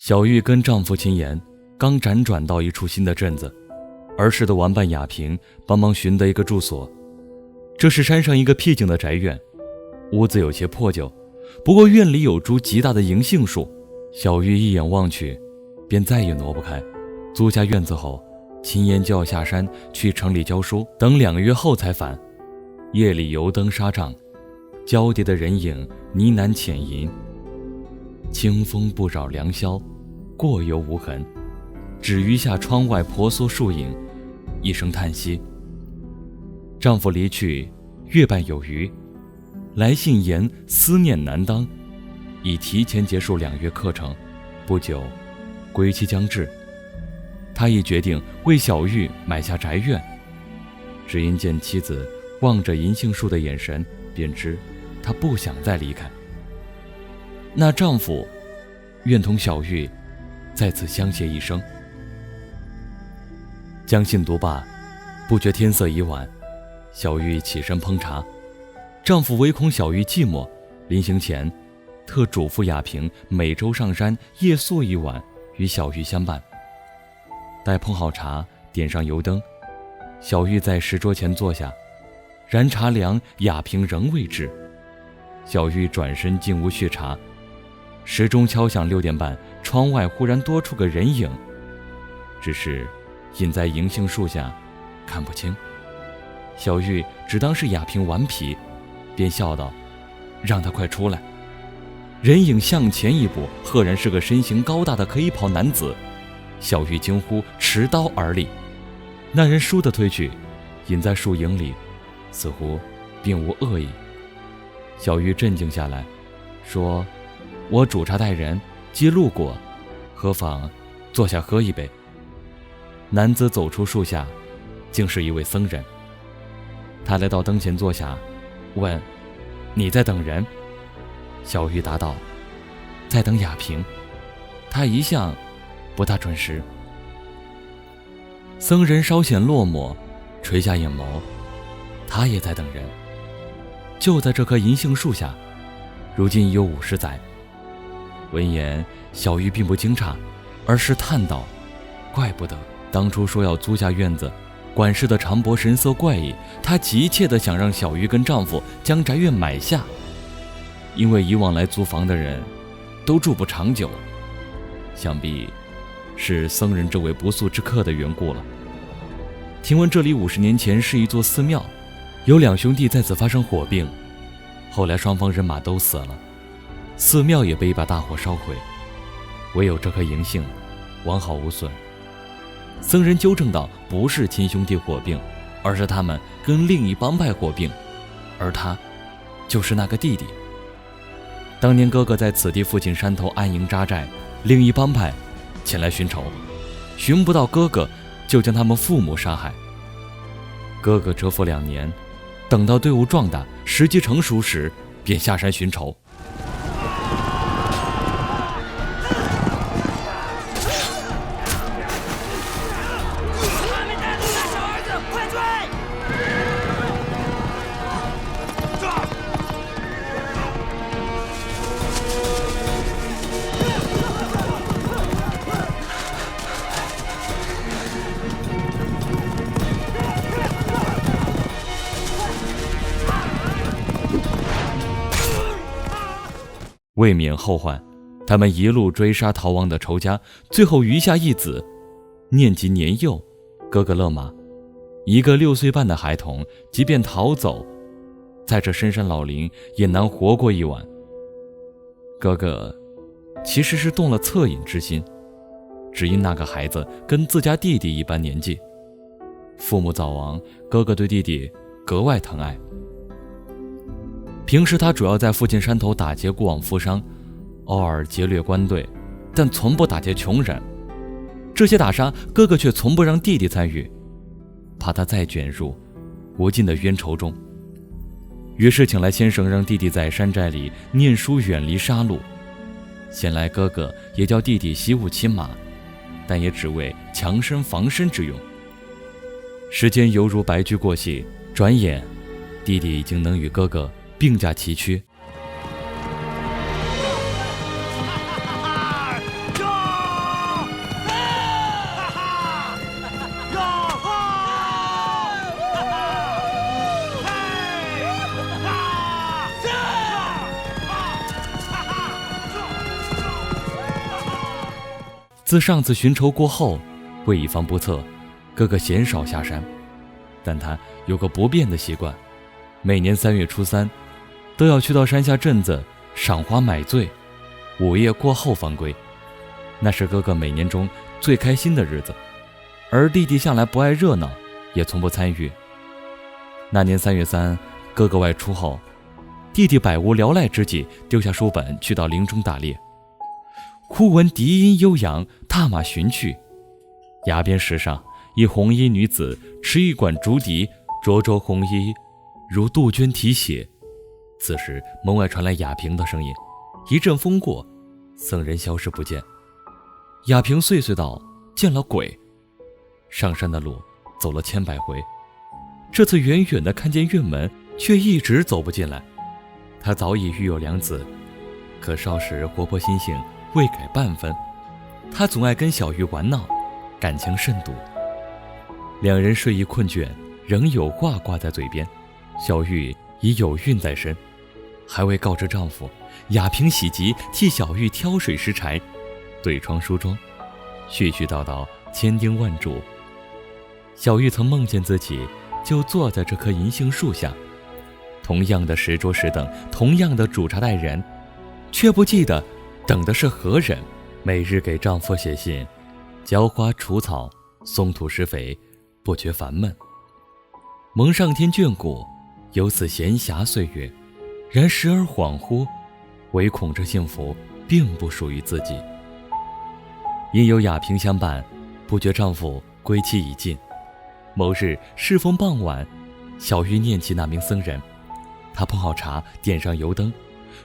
小玉跟丈夫秦岩刚辗转到一处新的镇子，儿时的玩伴雅萍帮忙寻得一个住所。这是山上一个僻静的宅院，屋子有些破旧，不过院里有株极大的银杏树，小玉一眼望去便再也挪不开。租下院子后，秦岩就要下山去城里教书，等2个月后才返。夜里油灯纱帐，交叠的人影呢喃浅吟，清风不扰良宵，过犹无痕，只余下窗外婆娑树影，一声叹息。丈夫离去月半有余，来信言思念难当，已提前结束2月课程，不久归期将至。他已决定为小玉买下宅院，只因见妻子望着银杏树的眼神，便知他不想再离开。那丈夫愿同小玉在此相携一生。将信读罢，不觉天色已晚，小玉起身烹茶。丈夫唯恐小玉寂寞，临行前特嘱咐雅萍每周上山夜宿一晚，与小玉相伴。待烹好茶，点上油灯，小玉在石桌前坐下，然茶凉，雅萍仍未至。小玉转身进屋续茶，时钟敲响6点半，窗外忽然多出个人影，只是隐在银杏树下，看不清。小玉只当是雅萍顽皮，便笑道：“让他快出来。”人影向前一步，赫然是个身形高大的可以跑男子。小玉惊呼，持刀而立。那人倏地退去，隐在树影里，似乎并无恶意。小玉镇静下来，说：“我煮茶待人，既路过，何妨坐下喝一杯。”男子走出树下，竟是一位僧人。他来到灯前坐下，问：“你在等人？”小玉答道：“在等雅萍，她一向不大准时。”僧人稍显落寞，垂下眼眸，他也在等人，就在这棵银杏树下，如今已有50载。闻言，小玉并不惊诧，而是叹道：“怪不得当初说要租下院子，管事的长伯神色怪异，他急切地想让小玉跟丈夫将宅院买下，因为以往来租房的人都住不长久，想必是僧人这位不速之客的缘故了。听闻这里50年前是一座寺庙，有2兄弟在此发生火并，后来双方人马都死了，寺庙也被一把大火烧毁，唯有这棵银杏完好无损。”僧人纠正道：“不是亲兄弟火并，而是他们跟另一帮派火并，而他就是那个弟弟。当年哥哥在此地附近山头安营扎寨，另一帮派前来寻仇，寻不到哥哥，就将他们父母杀害。哥哥蛰伏2年，等到队伍壮大，时机成熟时，便下山寻仇。”未免后患，他们一路追杀逃亡的仇家，最后余下一子。念及年幼，哥哥勒马，一个6岁半的孩童，即便逃走，在这深山老林也难活过一晚。哥哥其实是动了恻隐之心，只因那个孩子跟自家弟弟一般年纪，父母早亡，哥哥对弟弟格外疼爱。平时他主要在附近山头打劫过往富商，偶尔劫掠官队，但从不打劫穷人。这些打杀，哥哥却从不让弟弟参与，怕他再卷入无尽的冤仇中。于是请来先生，让弟弟在山寨里念书，远离杀戮。闲来哥哥也叫弟弟习武骑马，但也只为强身防身之用。时间犹如白驹过隙，转眼弟弟已经能与哥哥并驾齐驱。自上次寻仇过后，为以防不测，哥哥鲜少下山，但他有个不变的习惯，每年3月初3都要去到山下镇子赏花买醉，5夜过后方归。那是哥哥每年中最开心的日子，而弟弟向来不爱热闹，也从不参与。那年3月3，哥哥外出后，弟弟百无聊赖之际，丢下书本去到林中打猎。忽闻笛音悠扬，踏马寻去，崖边石上，一红衣女子持一管竹笛，灼灼红衣，如杜鹃啼血。此时门外传来雅萍的声音，一阵风过，僧人消失不见。雅萍碎碎道：“见了鬼。”上山的路走了千百回，这次远远地看见院门，却一直走不进来。他早已育有2子，可少时活泼心性未改半分。他总爱跟小玉玩闹，感情甚笃。2人睡意困倦，仍有话挂在嘴边。小玉已有孕在身，还未告知丈夫。雅萍喜急替小玉挑水拾柴，对窗梳妆，絮絮叨叨，千叮万嘱。小玉曾梦见自己就坐在这棵银杏树下，同样的石桌石凳，同样的煮茶待人，却不记得等的是何人。每日给丈夫写信，浇花除草，松土施肥，不觉烦闷。蒙上天眷顾，有此闲暇岁月，然时而恍惚，唯恐这幸福并不属于自己。因有雅萍相伴，不觉丈夫归期已近。某日适逢傍晚，小玉念起那名僧人，她烹好茶，点上油灯，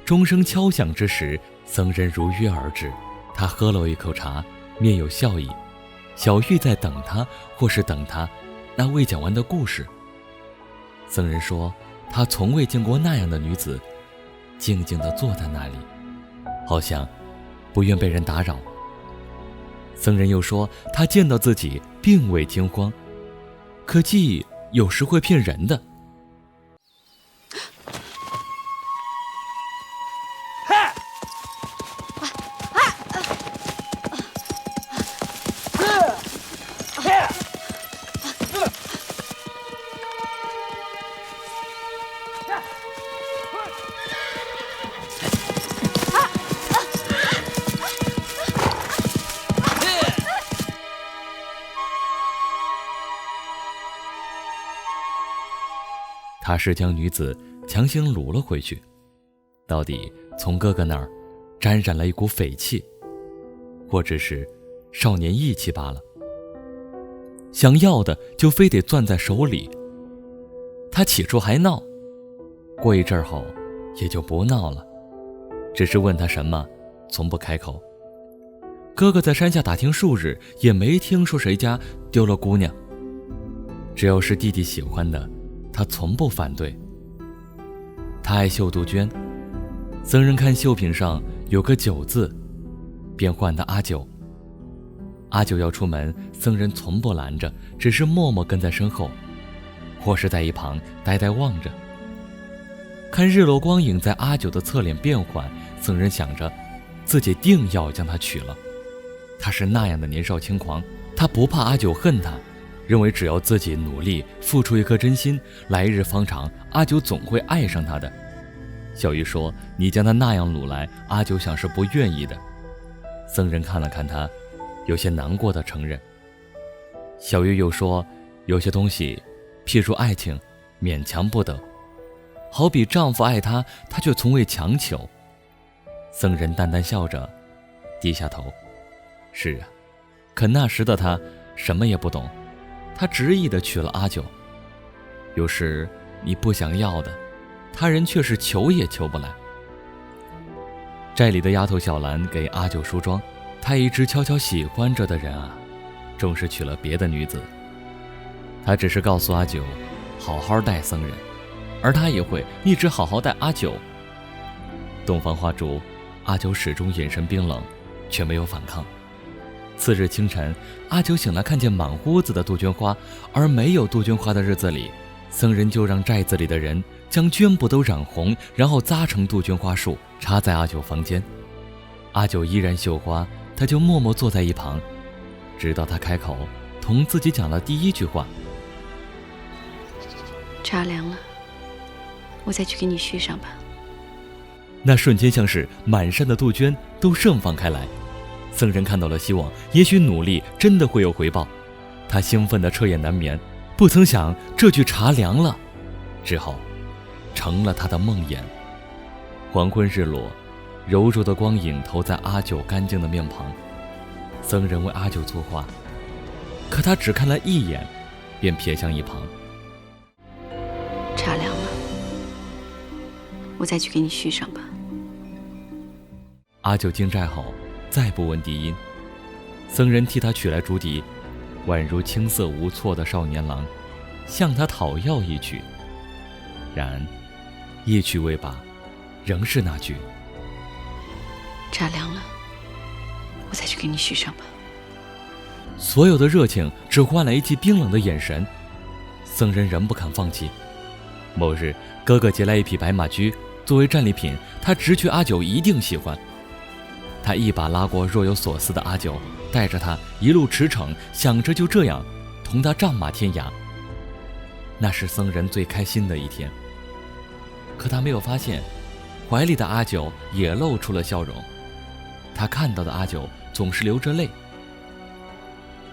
钟声敲响之时，僧人如约而至。他喝了一口茶，面有笑意。小玉在等他，或是等他那未讲完的故事。僧人说，他从未见过那样的女子，静静地坐在那里，好像不愿被人打扰。僧人又说，他见到自己并未惊慌，可记忆有时会骗人的。他是将女子强行掳了回去，到底从哥哥那儿沾染了一股匪气，或只是少年义气罢了。想要的就非得攥在手里。他起初还闹，过一阵后也就不闹了，只是问他什么从不开口。哥哥在山下打听数日，也没听说谁家丢了姑娘，只要是弟弟喜欢的，他从不反对。他爱绣杜鹃，僧人看绣品上有个9字，便唤他阿九。阿九要出门，僧人从不拦着，只是默默跟在身后，或是在一旁呆呆望着。看日落光影在阿九的侧脸变换，僧人想着自己定要将他娶了。他是那样的年少轻狂，他不怕阿九恨他，认为只要自己努力付出一颗真心，来日方长，阿九总会爱上他的。小玉说，你将他那样掳来，阿九想是不愿意的。僧人看了看他，有些难过的承认。小玉又说，有些东西譬如爱情，勉强不得，好比丈夫爱她，她却从未强求。僧人淡淡笑着，低下头。是啊，可那时的他什么也不懂，他执意地娶了阿九。有时你不想要的，他人却是求也求不来。寨里的丫头小兰给阿九梳妆，他一直悄悄喜欢着的人啊，终是娶了别的女子。他只是告诉阿九好好待僧人，而他也会一直好好待阿九。洞房花烛，阿九始终眼神冰冷，却没有反抗。次日清晨，阿九醒来，看见满屋子的杜鹃花，而没有杜鹃花的日子里，僧人就让寨子里的人将绢布都染红，然后扎成杜鹃花束，插在阿九房间。阿九依然绣花，他就默默坐在一旁，直到他开口同自己讲了第一句话：茶凉了，我再去给你续上吧。那瞬间像是满山的杜鹃都盛放开来。僧人看到了希望，也许努力真的会有回报。他兴奋得彻夜难眠，不曾想这句茶凉了之后成了他的梦魇。黄昏日落，柔柔的光影投在阿九干净的面庞。僧人为阿九作画，可他只看了一眼便瞥向一旁。茶凉了，我再去给你续上吧。阿九惊寨后再不闻笛音，僧人替他取来竹笛，宛如青涩无措的少年郎，向他讨要一曲。然一曲未罢，仍是那句：茶凉了，我再去给你续上吧。所有的热情只换来一记冰冷的眼神。僧人仍不肯放弃。某日，哥哥劫来一匹白马驹作为战利品，他直觉阿九一定喜欢。他一把拉过若有所思的阿九，带着他一路驰骋，想着就这样同他仗马天涯。那是僧人最开心的一天。可他没有发现，怀里的阿九也露出了笑容。他看到的阿九总是流着泪。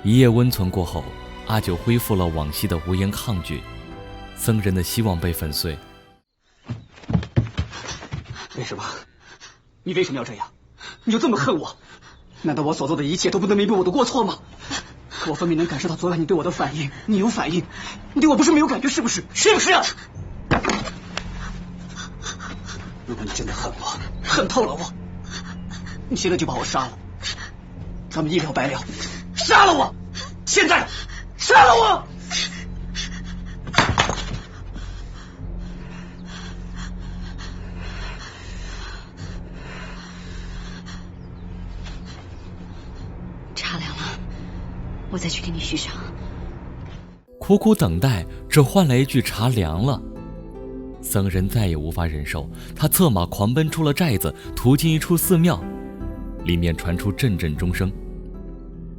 一夜温存过后，阿九恢复了往昔的无言抗拒，僧人的希望被粉碎。为什么？你为什么要这样？你就这么恨我？难道我所做的一切都不能弥补我的过错吗？可我分明能感受到昨晚你对我的反应，你有反应，你对我不是没有感觉，是不是？是不是啊？如果你真的恨我，恨透了我，你现在就把我杀了，咱们一了百了。杀了我！现在杀了我！茶凉了，我再去给你续上。苦苦等待，只换来一句茶凉了。僧人再也无法忍受，他策马狂奔出了寨子，途经一处寺庙，里面传出阵阵钟声。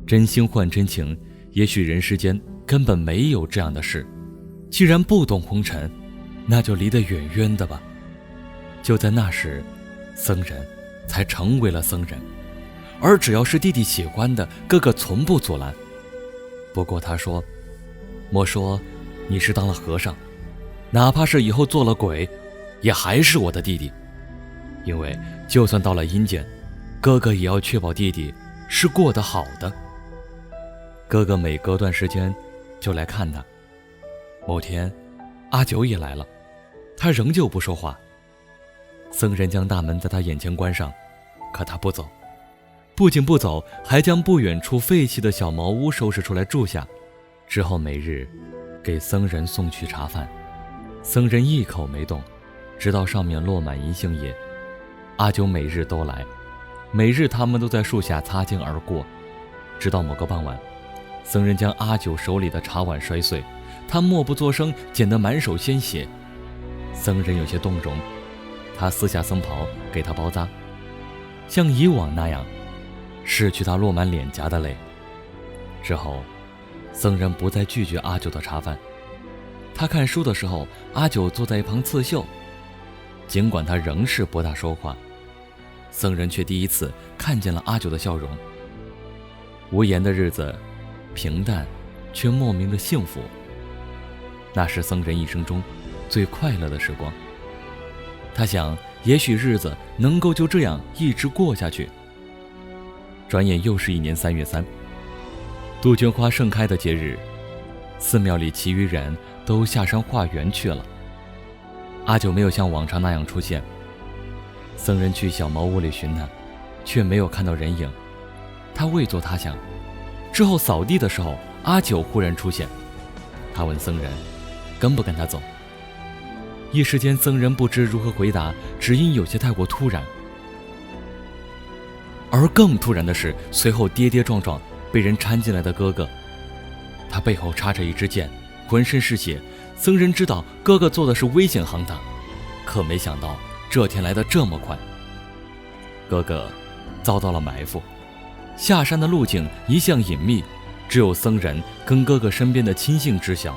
真心换真情，也许人世间根本没有这样的事。既然不懂红尘，那就离得远远的吧。就在那时，僧人才成为了僧人，而只要是弟弟喜欢的，哥哥从不阻拦。不过他说，莫说你是当了和尚，哪怕是以后做了鬼，也还是我的弟弟。因为就算到了阴间，哥哥也要确保弟弟是过得好的。哥哥每隔段时间就来看他。某天，阿九也来了，他仍旧不说话。僧人将大门在他眼前关上，可他不走。不仅不走，还将不远处废弃的小茅屋收拾出来住下，之后每日给僧人送去茶饭。僧人一口没动，直到上面落满银杏叶。阿九每日都来，每日他们都在树下擦肩而过。直到某个傍晚，僧人将阿九手里的茶碗摔碎，他默不作声，溅得满手鲜血。僧人有些动容，他撕下僧袍给他包扎，像以往那样拭去他落满脸颊的泪。之后，僧人不再拒绝阿九的茶饭。他看书的时候，阿九坐在一旁刺绣。尽管他仍是不大说话，僧人却第一次看见了阿九的笑容。无言的日子，平淡却莫名的幸福。那是僧人一生中最快乐的时光。他想，也许日子能够就这样一直过下去。转眼又是一年3月3，杜鹃花盛开的节日，寺庙里其余人都下山化缘去了。阿九没有像往常那样出现。僧人去小茅屋里寻他，却没有看到人影。他未作他想。之后扫地的时候，阿九忽然出现。他问僧人跟不跟他走。一时间僧人不知如何回答，只因有些太过突然。而更突然的是，随后跌跌撞撞被人搀进来的哥哥，他背后插着一支箭，浑身是血。僧人知道哥哥做的是危险行当，可没想到这天来得这么快。哥哥遭到了埋伏，下山的路径一向隐秘，只有僧人跟哥哥身边的亲信知晓。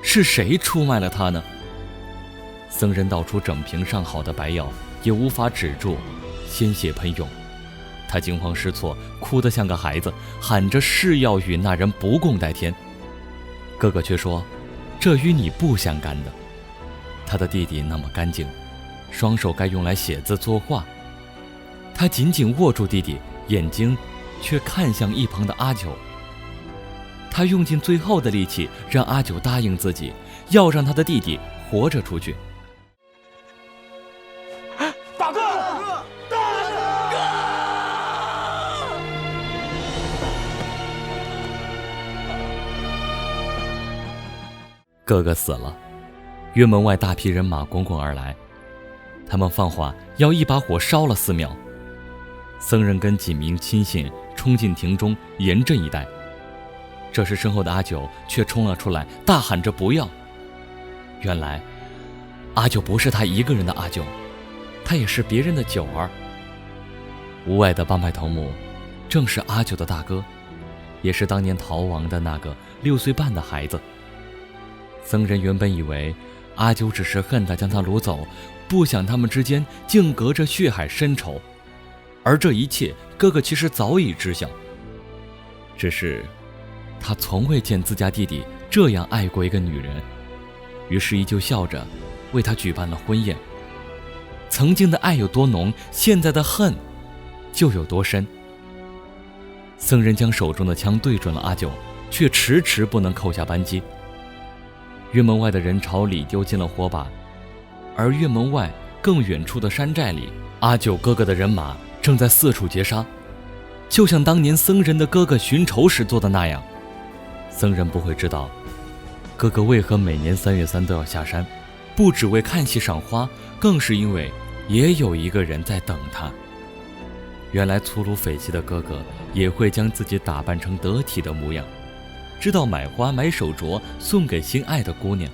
是谁出卖了他呢？僧人倒出整瓶上好的白药，也无法止住鲜血喷涌。他惊慌失措，哭得像个孩子，喊着是要与那人不共戴天。哥哥却说，这与你不相干的。他的弟弟那么干净，双手该用来写字作画。他紧紧握住弟弟，眼睛却看向一旁的阿九。他用尽最后的力气，让阿九答应自己，要让他的弟弟活着出去。大哥，哥哥死了，院门外大批人马滚滚而来，他们放话要一把火烧了寺庙。僧人跟几名亲信冲进庭中，严阵以待。这时身后的阿九却冲了出来，大喊着不要。原来阿九不是他一个人的阿九，他也是别人的九儿。屋外的帮派头目正是阿九的大哥，也是当年逃亡的那个6岁半的孩子。僧人原本以为阿九只是恨他将他掳走，不想他们之间竟隔着血海深仇。而这一切哥哥其实早已知晓，只是他从未见自家弟弟这样爱过一个女人，于是依旧笑着为他举办了婚宴。曾经的爱有多浓，现在的恨就有多深。僧人将手中的枪对准了阿九，却迟迟不能扣下扳机。院门外的人朝里丢进了火把，而院门外更远处的山寨里，阿九哥哥的人马正在四处截杀，就像当年僧人的哥哥寻仇时做的那样。僧人不会知道，哥哥为何每年3月3都要下山，不只为看戏赏花，更是因为也有一个人在等他。原来粗鲁匪气的哥哥也会将自己打扮成得体的模样，知道买花买手镯送给心爱的姑娘。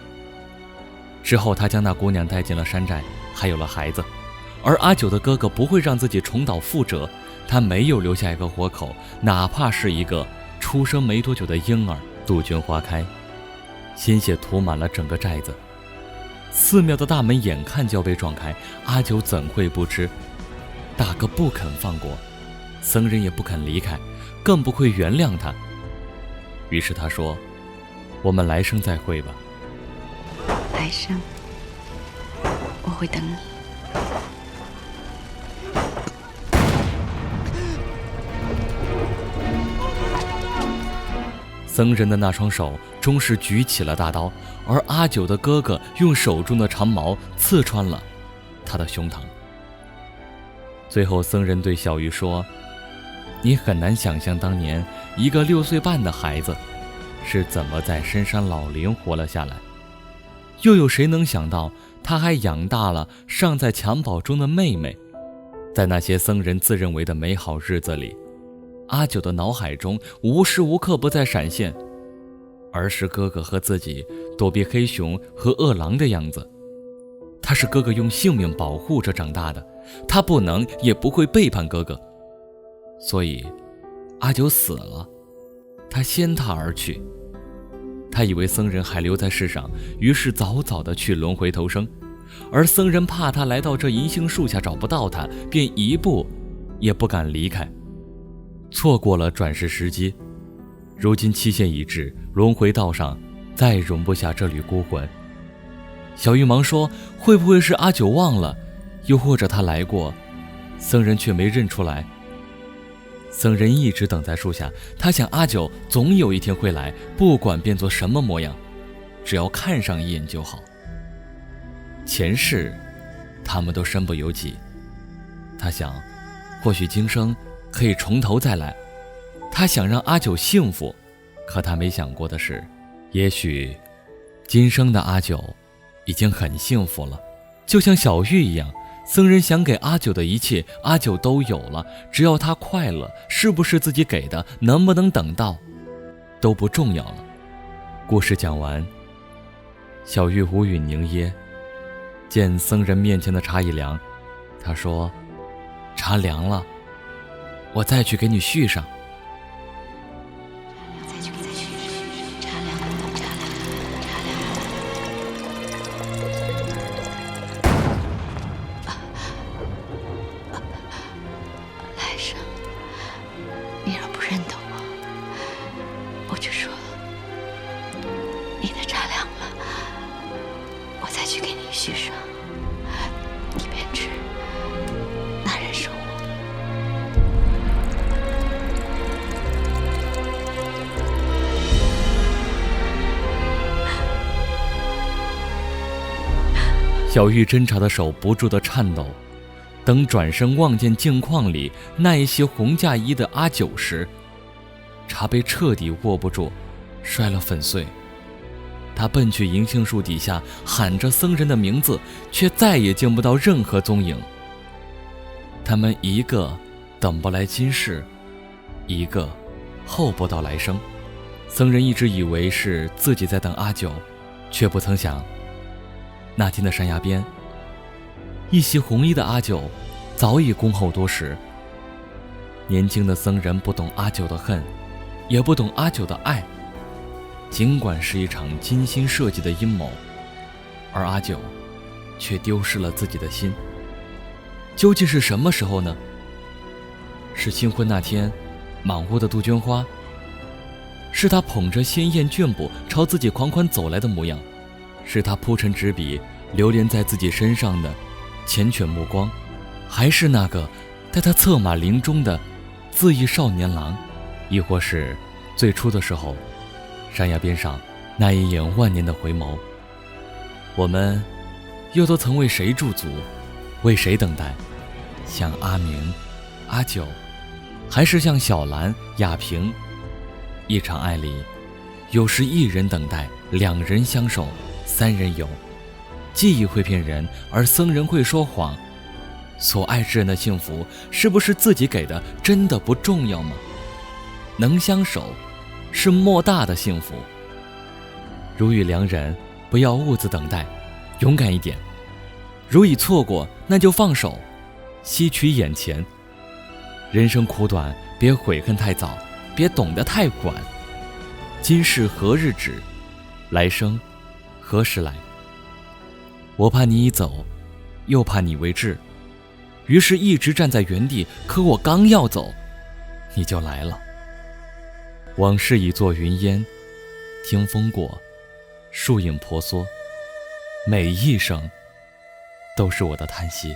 之后他将那姑娘带进了山寨，还有了孩子。而阿九的哥哥不会让自己重蹈覆辙，他没有留下一个活口，哪怕是一个出生没多久的婴儿。杜鹃花开，鲜血涂满了整个寨子。寺庙的大门眼看就要被撞开，阿九怎会不知？大哥不肯放过，僧人也不肯离开，更不会原谅他。于是他说，我们来生再会吧。来生我会等你。僧人的那双手终是举起了大刀，而阿九的哥哥用手中的长矛刺穿了他的胸膛。最后僧人对小玉说，你很难想象当年一个6岁半的孩子是怎么在深山老林活了下来，又有谁能想到他还养大了尚在襁褓中的妹妹。在那些僧人自认为的美好日子里，阿九的脑海中无时无刻不在闪现儿时哥哥和自己躲避黑熊和饿狼的样子。他是哥哥用性命保护着长大的，他不能也不会背叛哥哥。所以阿九死了，他先他而去。他以为僧人还留在世上，于是早早的去轮回投生。而僧人怕他来到这银杏树下找不到他，便一步也不敢离开，错过了转世时机。如今期限已至，轮回道上再容不下这缕孤魂。小玉忙说，会不会是阿九忘了，又或者他来过，僧人却没认出来。僧人一直等在树下，他想阿九总有一天会来，不管变作什么模样，只要看上一眼就好。前世他们都身不由己，他想或许今生可以从头再来。他想让阿九幸福，可他没想过的是，也许今生的阿九已经很幸福了。就像小玉一样，僧人想给阿九的一切，阿九都有了，只要他快乐，是不是自己给的，能不能等到，都不重要了。故事讲完，小玉无语凝噎，见僧人面前的茶已凉，他说，茶凉了，我再去给你续上。来生，你若不认得我就说你的茶凉了，我再去给你续上，你便知那人是我。小玉斟茶的手不住地颤抖，等转身望见镜框里那一袭红嫁衣的阿九时，茶杯彻底握不住，摔了粉碎。他奔去银杏树底下，喊着僧人的名字，却再也见不到任何踪影。他们一个等不来今世，一个候不到来生。僧人一直以为是自己在等阿九，却不曾想那天的山崖边，一袭红衣的阿九早已恭候多时。年轻的僧人不懂阿九的恨，也不懂阿九的爱，尽管是一场精心设计的阴谋，而阿九却丢失了自己的心。究竟是什么时候呢？是新婚那天满屋的杜鹃花，是他捧着鲜艳绢布朝自己款款走来的模样，是他铺陈纸笔流连在自己身上的缱绻目光，还是那个带他策马林中的恣意少年郎，亦或是最初的时候山崖边上那一眼万年的回眸。我们又都曾为谁驻足，为谁等待？像阿明、阿九，还是像小兰、雅萍？一场爱里，有时一人等待，两人相守，三人游。记忆会骗人，而僧人会说谎。所爱之人的幸福，是不是自己给的，真的不重要吗？能相守，是莫大的幸福。如遇良人，不要兀自等待，勇敢一点。如已错过，那就放手，吸取眼前。人生苦短，别悔恨太早，别懂得太晚。今世何日止？来生何时来？我怕你已走，又怕你未至，于是一直站在原地。可我刚要走，你就来了。往事已作云烟，听风过，树影婆娑，每一声都是我的叹息。